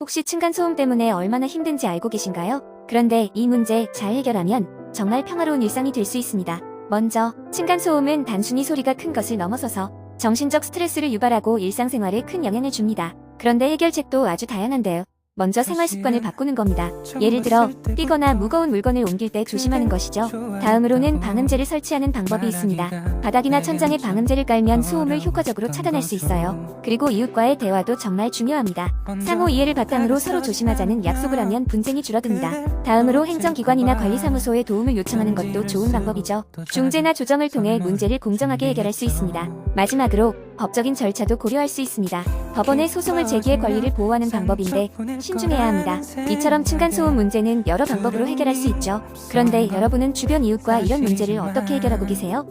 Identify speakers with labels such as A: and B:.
A: 혹시 층간소음 때문에 얼마나 힘든지 알고 계신가요? 그런데 이 문제 잘 해결하면 정말 평화로운 일상이 될 수 있습니다. 먼저, 층간소음은 단순히 소리가 큰 것을 넘어서서 정신적 스트레스를 유발하고 일상생활에 큰 영향을 줍니다. 그런데 해결책도 아주 다양한데요. 먼저 생활 습관을 바꾸는 겁니다. 예를 들어, 뛰거나 무거운 물건을 옮길 때 조심하는 것이죠. 다음으로는 방음제를 설치하는 방법이 있습니다. 바닥이나 천장에 방음제를 깔면 소음을 효과적으로 차단할 수 있어요. 그리고 이웃과의 대화도 정말 중요합니다. 상호 이해를 바탕으로 서로 조심하자는 약속을 하면 분쟁이 줄어듭니다. 다음으로 행정기관이나 관리사무소에 도움을 요청하는 것도 좋은 방법이죠. 중재나 조정을 통해 문제를 공정하게 해결할 수 있습니다. 마지막으로, 법적인 절차도 고려할 수 있습니다. 법원에 소송을 제기해 권리를 보호하는 방법인데 신중해야 합니다. 이처럼 층간소음 문제는 여러 방법으로 해결할 수 있죠. 그런데 여러분은 주변 이웃과 이런 문제를 어떻게 해결하고 계세요?